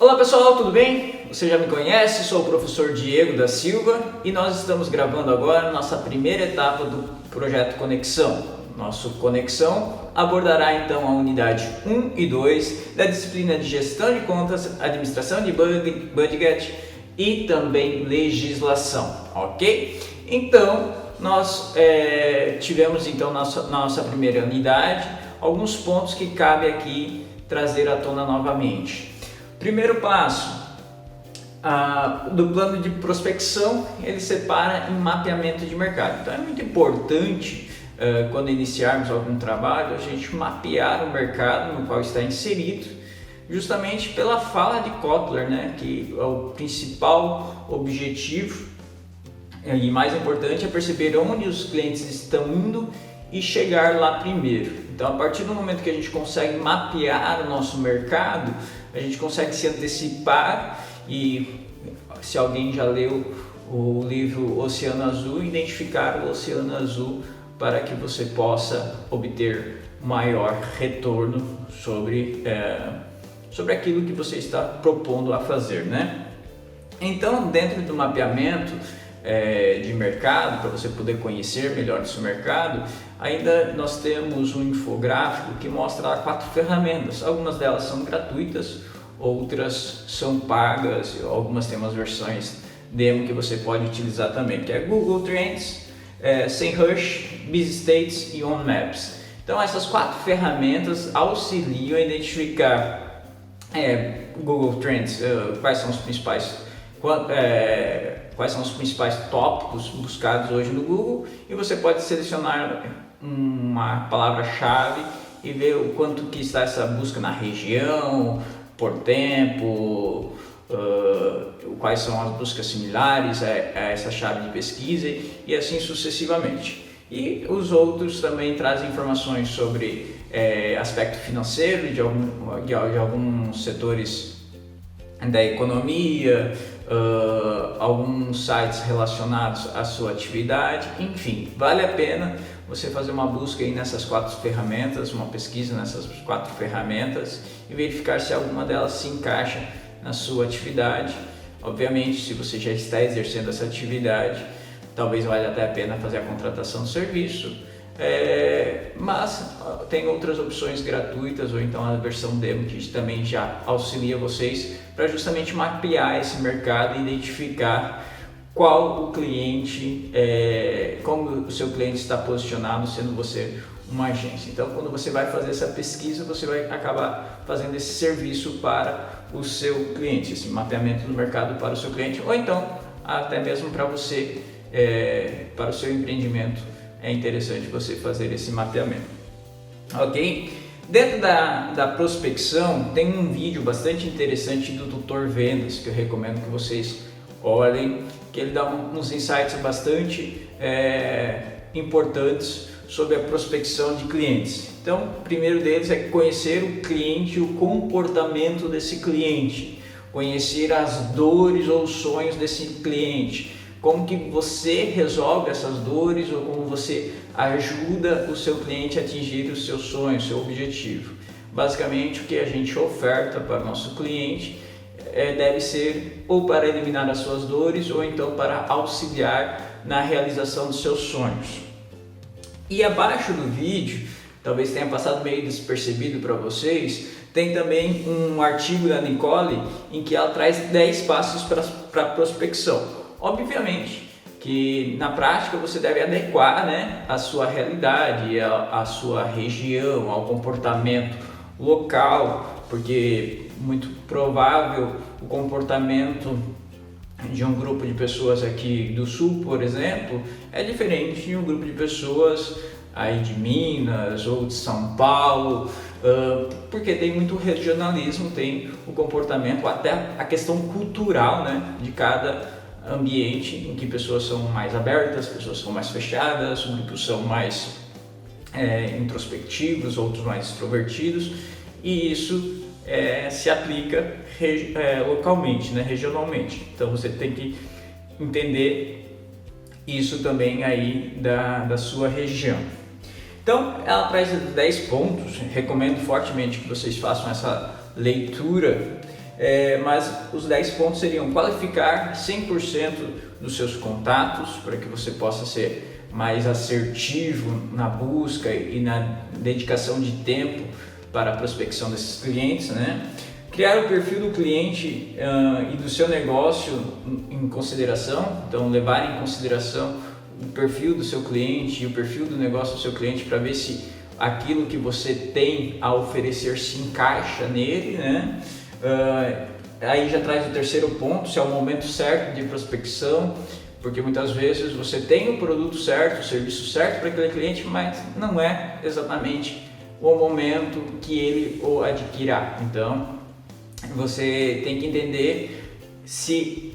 Olá pessoal, tudo bem? Você já me conhece, sou o professor Diego da Silva e nós estamos gravando agora nossa primeira etapa do projeto Conexão. Nosso Conexão abordará então a unidade 1 e 2 da disciplina de Gestão de Contas, Administração de Budget e também Legislação, ok? Então, nós tivemos então nossa primeira unidade, alguns pontos que cabe aqui trazer à tona novamente. Primeiro passo do plano de prospecção, ele separa em mapeamento de mercado. Então é muito importante quando iniciarmos algum trabalho a gente mapear o mercado no qual está inserido, justamente pela fala de Kotler, né, que é o principal objetivo e mais importante é perceber onde os clientes estão indo e chegar lá primeiro. Então, a partir do momento que a gente consegue mapear o nosso mercado, a gente consegue se antecipar e, se alguém já leu o livro Oceano Azul, identificar o Oceano Azul para que você possa obter maior retorno sobre aquilo que você está propondo a fazer, né? Então, dentro do mapeamento de mercado, para você poder conhecer melhor o seu mercado, ainda nós temos um infográfico que mostra 4 ferramentas. Algumas delas são gratuitas, outras são pagas, algumas têm umas versões demo que você pode utilizar também, que é Google Trends, SEMrush, BusyStats e OnMaps. Então essas 4 ferramentas auxiliam a identificar Google Trends, quais são os principais tópicos buscados hoje no Google, e você pode selecionar uma palavra-chave e ver o quanto que está essa busca na região, por tempo, quais são as buscas similares a essa chave de pesquisa e assim sucessivamente. E os outros também trazem informações sobre aspecto financeiro de alguns setores da economia, alguns sites relacionados à sua atividade, enfim, vale a pena você fazer uma busca aí nessas 4 ferramentas, uma pesquisa nessas 4 ferramentas e verificar se alguma delas se encaixa na sua atividade. Obviamente, se você já está exercendo essa atividade, talvez valha até a pena fazer a contratação do serviço, mas tem outras opções gratuitas ou então a versão demo que também já auxilia vocês para justamente mapear esse mercado e identificar qual o cliente, como o seu cliente está posicionado, sendo você uma agência. Então, quando você vai fazer essa pesquisa, você vai acabar fazendo esse serviço para o seu cliente, esse mapeamento do mercado para o seu cliente, ou então até mesmo para você, para o seu empreendimento. É interessante você fazer esse mapeamento, ok? Dentro da prospecção tem um vídeo bastante interessante do Dr. Vendas que eu recomendo que vocês olhem, que ele dá uns insights bastante importantes sobre a prospecção de clientes. Então, o primeiro deles é conhecer o cliente e o comportamento desse cliente, conhecer as dores ou sonhos desse cliente, como que você resolve essas dores ou como você ajuda o seu cliente a atingir os seus sonhos, seu objetivo. Basicamente, o que a gente oferta para o nosso cliente deve ser ou para eliminar as suas dores ou então para auxiliar na realização dos seus sonhos. E abaixo do vídeo, talvez tenha passado meio despercebido para vocês, tem também um artigo da Nicole em que ela traz 10 passos para a prospecção. Obviamente que na prática você deve adequar, né, a sua realidade, a sua região, ao comportamento local, porque muito provável o comportamento de um grupo de pessoas aqui do sul, por exemplo, é diferente de um grupo de pessoas aí de Minas ou de São Paulo, porque tem muito regionalismo, tem o comportamento, até a questão cultural, né, de cada ambiente, em que pessoas são mais abertas, pessoas são mais fechadas, grupos são mais introspectivos, outros mais extrovertidos, e isso se aplica localmente, né, regionalmente. Então você tem que entender isso também aí da sua região. Então ela traz 10 pontos, recomendo fortemente que vocês façam essa leitura mas os 10 pontos seriam qualificar 100% dos seus contatos para que você possa ser mais assertivo na busca e na dedicação de tempo para a prospecção desses clientes, né? Criar o perfil do cliente e do seu negócio em consideração, então levar em consideração o perfil do seu cliente e o perfil do negócio do seu cliente para ver se aquilo que você tem a oferecer se encaixa nele, né? Aí já traz o terceiro ponto, se é o momento certo de prospecção, porque muitas vezes você tem o produto certo, o serviço certo para aquele cliente, mas não é exatamente o momento que ele o adquirirá. Então, você tem que entender se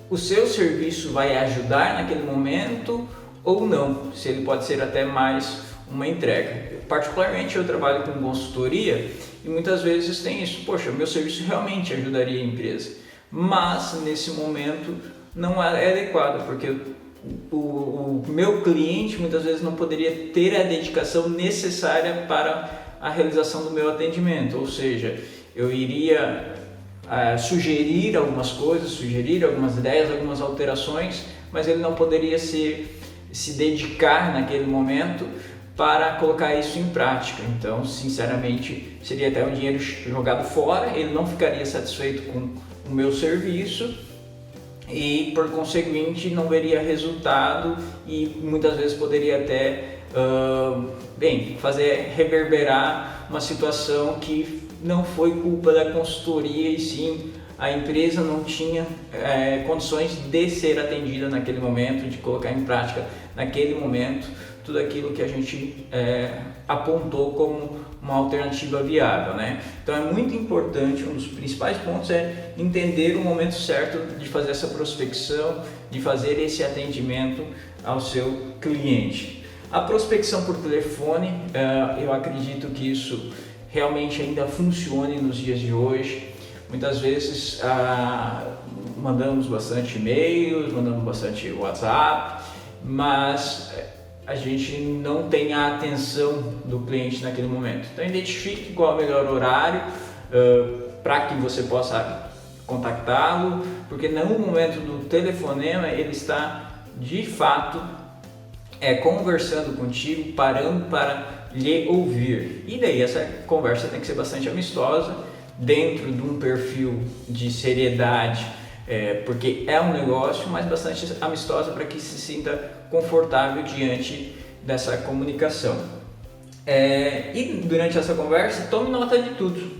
o seu serviço vai ajudar naquele momento ou não, se ele pode ser até mais uma entrega. Particularmente eu trabalho com consultoria e muitas vezes tem isso, poxa, meu serviço realmente ajudaria a empresa, mas nesse momento não é adequado, porque o meu cliente muitas vezes não poderia ter a dedicação necessária para a realização do meu atendimento, ou seja, eu iria sugerir algumas coisas, sugerir algumas ideias, algumas alterações, mas ele não poderia se dedicar naquele momento para colocar isso em prática. Então, sinceramente, seria até um dinheiro jogado fora, ele não ficaria satisfeito com o meu serviço e, por conseguinte, não veria resultado e muitas vezes poderia até fazer reverberar uma situação que não foi culpa da consultoria e sim a empresa não tinha condições de ser atendida naquele momento, de colocar em prática naquele momento tudo aquilo que a gente apontou como uma alternativa viável, né? Então é muito importante, um dos principais pontos é entender o momento certo de fazer essa prospecção, de fazer esse atendimento ao seu cliente. A prospecção por telefone, eu acredito que isso realmente ainda funcione nos dias de hoje. Muitas vezes mandamos bastante e-mails, mandamos bastante WhatsApp, mas a gente não tem a atenção do cliente naquele momento. Então identifique qual é o melhor horário para que você possa contactá-lo, porque no momento do telefonema ele está de fato conversando contigo, parando para lhe ouvir. E daí essa conversa tem que ser bastante amistosa, dentro de um perfil de seriedade, porque é um negócio, mas bastante amistosa para que se sinta confortável diante dessa comunicação. E durante essa conversa, tome nota de tudo.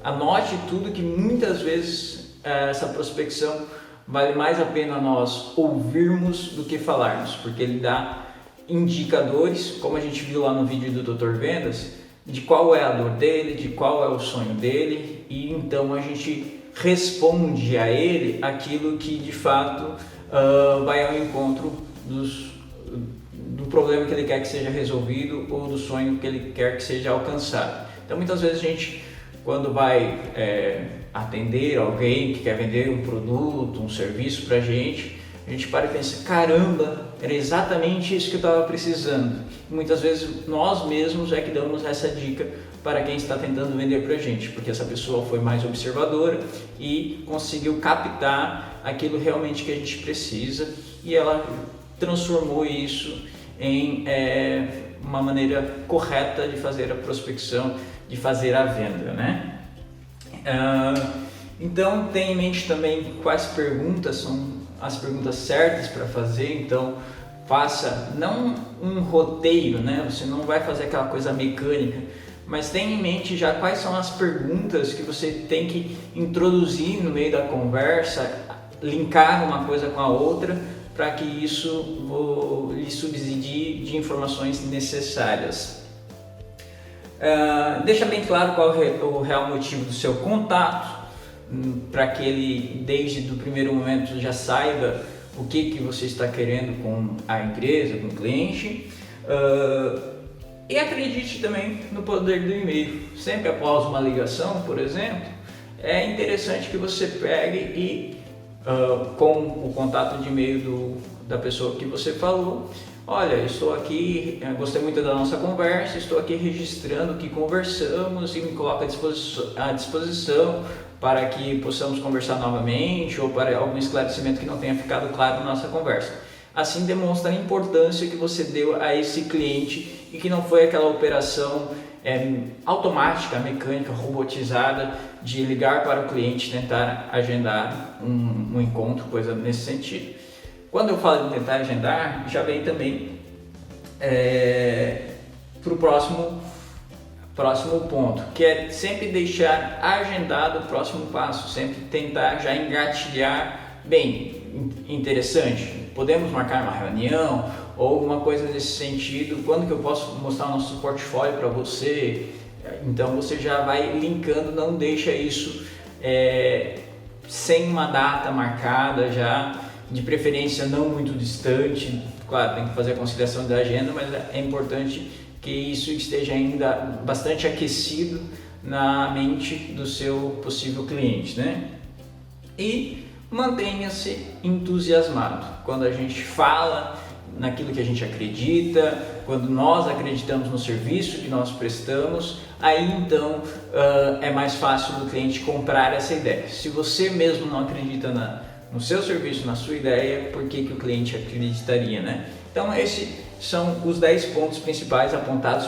Anote tudo, que muitas vezes essa prospecção vale mais a pena nós ouvirmos do que falarmos, porque ele dá indicadores, como a gente viu lá no vídeo do Dr. Vendas, de qual é a dor dele, de qual é o sonho dele, e então a gente responde a ele aquilo que de fato vai ao encontro do problema que ele quer que seja resolvido ou do sonho que ele quer que seja alcançado. Então muitas vezes a gente, quando vai atender alguém que quer vender um produto, um serviço para a gente para e pensa, caramba, era exatamente isso que eu estava precisando. E muitas vezes nós mesmos que damos essa dica para quem está tentando vender para a gente, porque essa pessoa foi mais observadora e conseguiu captar aquilo realmente que a gente precisa e ela transformou isso em uma maneira correta de fazer a prospecção, de fazer a venda, né? Então tenha em mente também quais perguntas são as perguntas certas para fazer. Então faça não um roteiro, né? Você não vai fazer aquela coisa mecânica, mas tenha em mente já quais são as perguntas que você tem que introduzir no meio da conversa, linkar uma coisa com a outra para que isso lhe subsidie de informações necessárias. Deixa bem claro qual é o real motivo do seu contato, para que ele desde o primeiro momento já saiba o que você está querendo com a empresa, com o cliente. E acredite também no poder do e-mail. Sempre após uma ligação, por exemplo, é interessante que você pegue e com o contato de e-mail da pessoa que você falou, olha, estou aqui, gostei muito da nossa conversa, estou aqui registrando o que conversamos e me coloco à disposição para que possamos conversar novamente ou para algum esclarecimento que não tenha ficado claro na nossa conversa. Assim demonstra a importância que você deu a esse cliente e que não foi aquela operação automática, mecânica, robotizada de ligar para o cliente, tentar agendar um encontro, coisa nesse sentido. Quando eu falo de tentar agendar, já vem também para o próximo ponto, que é sempre deixar agendado o próximo passo, sempre tentar já engatilhar bem, interessante, podemos marcar uma reunião ou alguma coisa nesse sentido, quando que eu posso mostrar o nosso portfólio para você, então você já vai linkando, não deixa isso sem uma data marcada já, de preferência não muito distante, claro, tem que fazer a conciliação da agenda, mas é importante que isso esteja ainda bastante aquecido na mente do seu possível cliente, né? E mantenha-se entusiasmado. Quando a gente fala naquilo que a gente acredita, quando nós acreditamos no serviço que nós prestamos, aí então é mais fácil do cliente comprar essa ideia. Se você mesmo não acredita no seu serviço, na sua ideia, por que o cliente acreditaria, né? Então esses são os 10 pontos principais apontados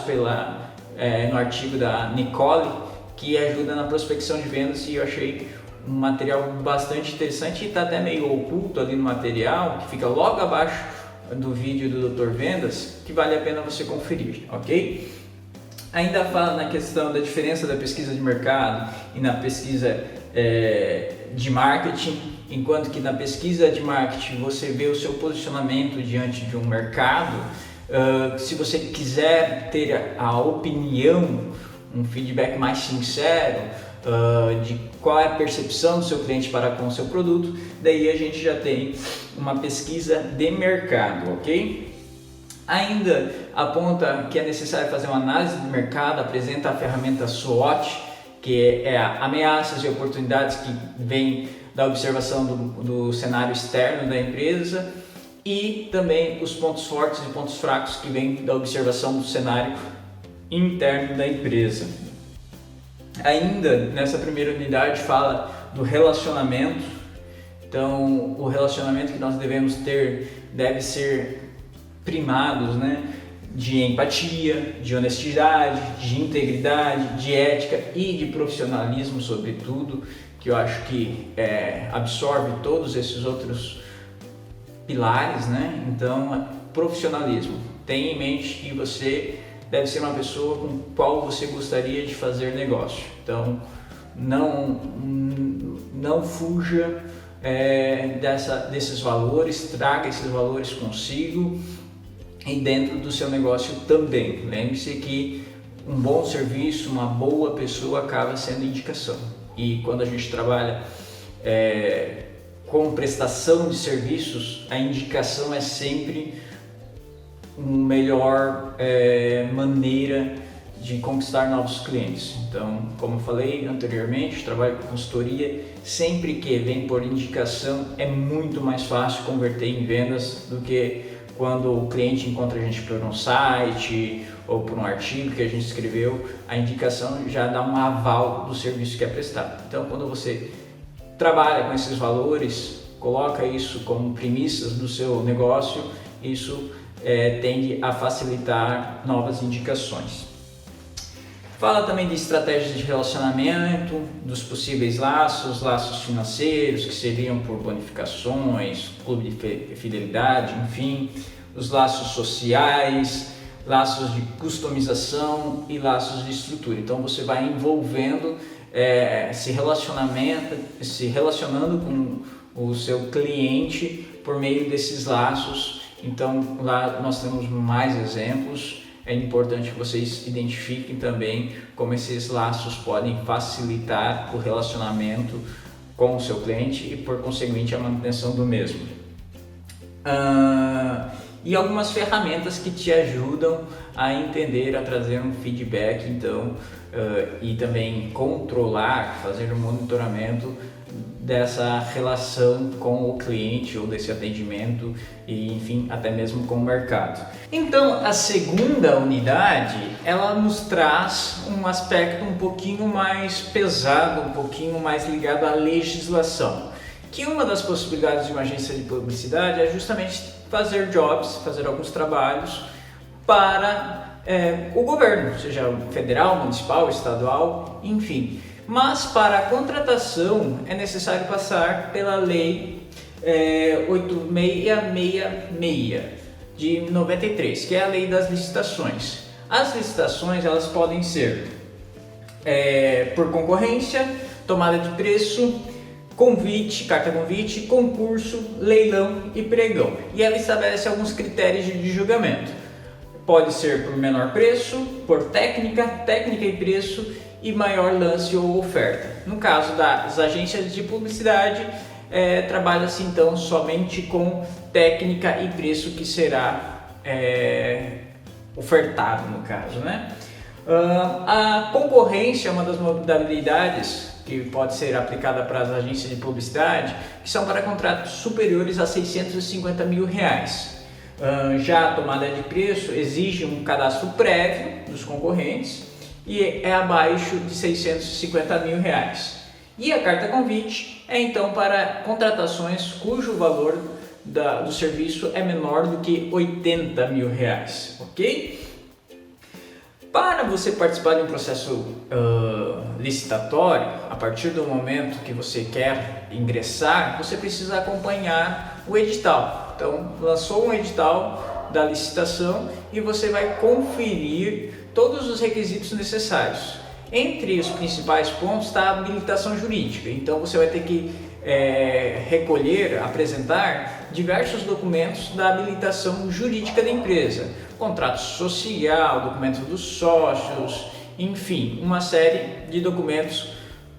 no artigo da Nicole, que ajuda na prospecção de vendas, e eu achei um material bastante interessante e está até meio oculto ali no material, que fica logo abaixo do vídeo do Dr. Vendas, que vale a pena você conferir, ok? Ainda fala na questão da diferença da pesquisa de mercado e na pesquisa de marketing, enquanto que na pesquisa de marketing você vê o seu posicionamento diante de um mercado. Se você quiser ter a opinião, um feedback mais sincero de qual é a percepção do seu cliente para com o seu produto, daí a gente já tem uma pesquisa de mercado, ok? Ainda aponta que é necessário fazer uma análise de mercado, apresenta a ferramenta SWOT, que é ameaças e oportunidades que vêm da observação do cenário externo da empresa, e também os pontos fortes e pontos fracos que vêm da observação do cenário interno da empresa. Ainda nessa primeira unidade fala do relacionamento. Então o relacionamento que nós devemos ter deve ser primados, né, de empatia, de honestidade, de integridade, de ética e de profissionalismo, sobretudo, que eu acho que absorve todos esses outros pilares, né? Então, profissionalismo. Tenha em mente que você deve ser uma pessoa com qual você gostaria de fazer negócio. Então, não fuja desses valores, traga esses valores consigo e dentro do seu negócio também. Lembre-se que um bom serviço, uma boa pessoa acaba sendo indicação. E quando a gente trabalha com prestação de serviços, a indicação é sempre uma melhor maneira de conquistar novos clientes. Então, como eu falei anteriormente, trabalho com consultoria, sempre que vem por indicação é muito mais fácil converter em vendas do que quando o cliente encontra a gente por um site ou por um artigo que a gente escreveu. A indicação já dá um aval do serviço que é prestado. Então, quando você trabalha com esses valores, coloca isso como premissas do seu negócio, isso tende a facilitar novas indicações. Fala também de estratégias de relacionamento, dos possíveis laços financeiros, que seriam por bonificações, clube de fidelidade, enfim, os laços sociais, laços de customização e laços de estrutura. Então você vai envolvendo, se relacionando com o seu cliente por meio desses laços. Então lá nós temos mais exemplos. É importante que vocês identifiquem também como esses laços podem facilitar o relacionamento com o seu cliente e, por conseguinte, a manutenção do mesmo. E algumas ferramentas que te ajudam a entender, a trazer um feedback, então, e também controlar, fazer um monitoramento dessa relação com o cliente ou desse atendimento e, enfim, até mesmo com o mercado. Então, a segunda unidade, ela nos traz um aspecto um pouquinho mais pesado, um pouquinho mais ligado à legislação, que uma das possibilidades de uma agência de publicidade é justamente fazer jobs, fazer alguns trabalhos para o governo, seja federal, municipal, estadual, enfim. Mas para a contratação é necessário passar pela Lei 8666 de 93, que é a Lei das Licitações. As licitações elas podem ser por concorrência, tomada de preço, convite, carta convite, concurso, leilão e pregão. E ela estabelece alguns critérios de julgamento. Pode ser por menor preço, por técnica e preço e maior lance ou oferta. No caso das agências de publicidade, trabalha-se então somente com técnica e preço que será ofertado no caso, né? A concorrência é uma das modalidades que pode ser aplicada para as agências de publicidade, que são para contratos superiores a R$650 mil. Já a tomada de preço exige um cadastro prévio dos concorrentes e é abaixo de R$650 mil. E a carta convite é então para contratações cujo valor do serviço é menor do que R$80 mil, ok? Para você participar de um processo licitatório, a partir do momento que você quer ingressar, você precisa acompanhar o edital. Então, lançou um edital da licitação e você vai conferir todos os requisitos necessários. Entre os principais pontos está a habilitação jurídica. Então, você vai ter que apresentar diversos documentos da habilitação jurídica da empresa. Contrato social, documento dos sócios, enfim, uma série de documentos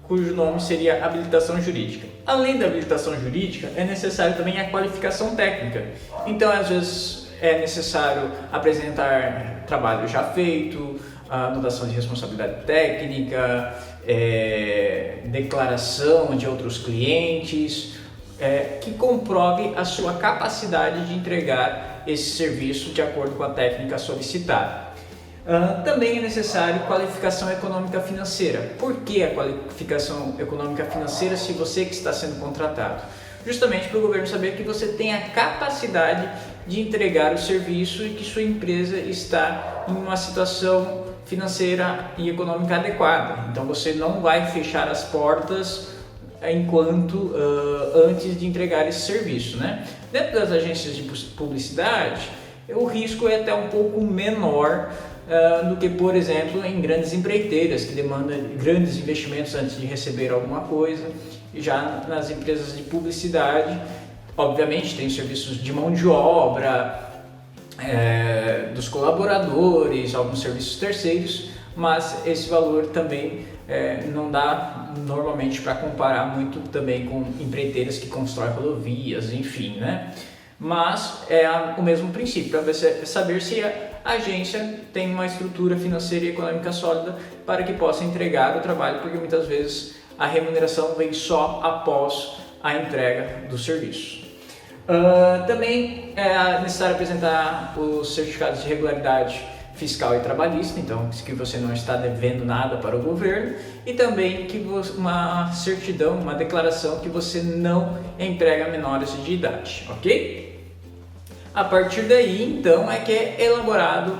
cujo nome seria habilitação jurídica. Além da habilitação jurídica, é necessário também a qualificação técnica. Então, às vezes, é necessário apresentar trabalho já feito, anotação de responsabilidade técnica, declaração de outros clientes, que comprove a sua capacidade de entregar esse serviço de acordo com a técnica solicitada. Também é necessário qualificação econômica financeira. Por que a qualificação econômica financeira se você que está sendo contratado? Justamente para o governo saber que você tem a capacidade de entregar o serviço e que sua empresa está em uma situação financeira e econômica adequada. Então você não vai fechar as portas antes de entregar esse serviço, né? Dentro das agências de publicidade, o risco é até um pouco menor do que, por exemplo, em grandes empreiteiras que demandam grandes investimentos antes de receber alguma coisa. E já nas empresas de publicidade, obviamente, tem serviços de mão de obra, dos colaboradores, alguns serviços terceiros, mas esse valor também não dá normalmente para comparar muito também com empreiteiras que constroem rodovias, enfim, né? Mas é o mesmo princípio, para você saber se a agência tem uma estrutura financeira e econômica sólida para que possa entregar o trabalho, porque muitas vezes a remuneração vem só após a entrega do serviço. Também é necessário apresentar os certificados de regularidade fiscal e trabalhista, então que você não está devendo nada para o governo, e também uma certidão, uma declaração que você não emprega menores de idade, ok? A partir daí, então, é que é elaborado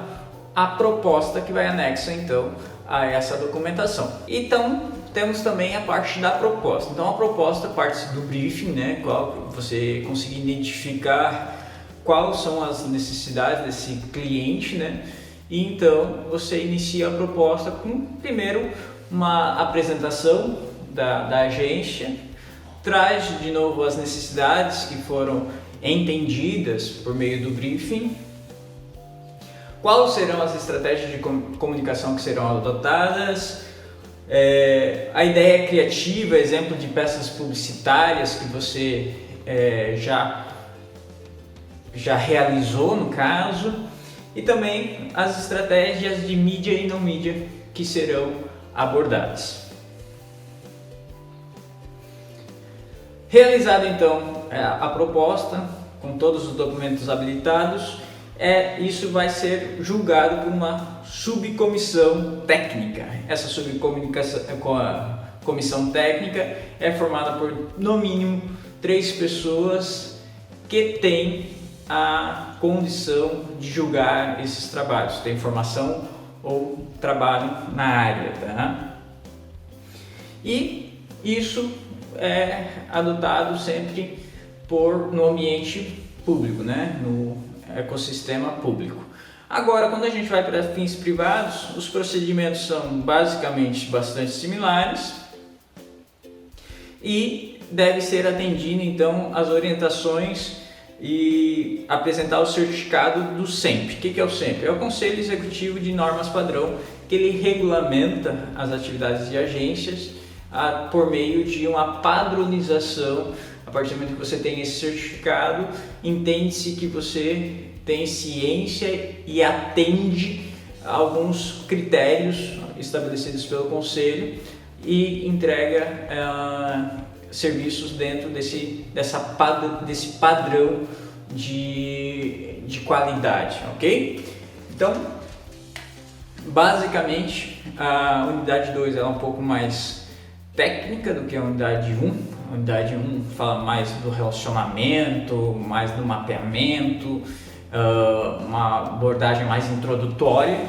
a proposta que vai anexa, então, a essa documentação. Então, temos também a parte da proposta. Então, a proposta parte do briefing, né, qual você conseguir identificar quais são as necessidades desse cliente, né? E então você inicia a proposta com primeiro uma apresentação da agência, traz de novo as necessidades que foram entendidas por meio do briefing, quais serão as estratégias de comunicação que serão adotadas, a ideia criativa, exemplo de peças publicitárias que você já realizou no caso, e também as estratégias de mídia e não mídia que serão abordadas. Realizada então a proposta, com todos os documentos habilitados, isso vai ser julgado por uma subcomissão técnica. Essa comissão técnica é formada por, no mínimo, 3 pessoas que têm a condição de julgar esses trabalhos, tem formação ou trabalho na área, tá? E isso é adotado sempre no ambiente público, né? No ecossistema público. Agora, quando a gente vai para fins privados, os procedimentos são basicamente bastante similares e deve ser atendido então as orientações e apresentar o certificado do SEMP. O que é o SEMP? É o Conselho Executivo de Normas Padrão, que ele regulamenta as atividades de agências por meio de uma padronização. A partir do momento que você tem esse certificado, entende-se que você tem ciência e atende a alguns critérios estabelecidos pelo Conselho e entrega serviços dentro desse padrão de qualidade, ok? Então, basicamente, a unidade 2 é um pouco mais técnica do que a unidade 1. A unidade 1 fala mais do relacionamento, mais do mapeamento, uma abordagem mais introdutória,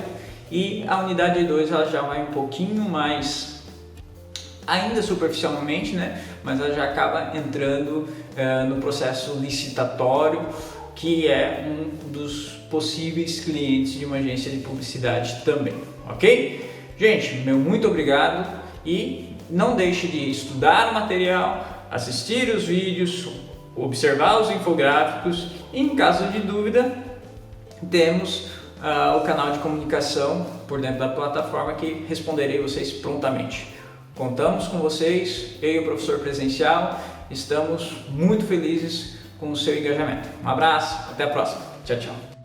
e a unidade 2 ela já vai um pouquinho mais, ainda superficialmente, né? Mas ela já acaba entrando no processo licitatório, que é um dos possíveis clientes de uma agência de publicidade também, ok? Gente, meu muito obrigado e não deixe de estudar o material, assistir os vídeos, observar os infográficos e, em caso de dúvida, temos o canal de comunicação por dentro da plataforma que responderei vocês prontamente. Contamos com vocês, eu e o professor presencial, estamos muito felizes com o seu engajamento. Um abraço, até a próxima. Tchau, tchau.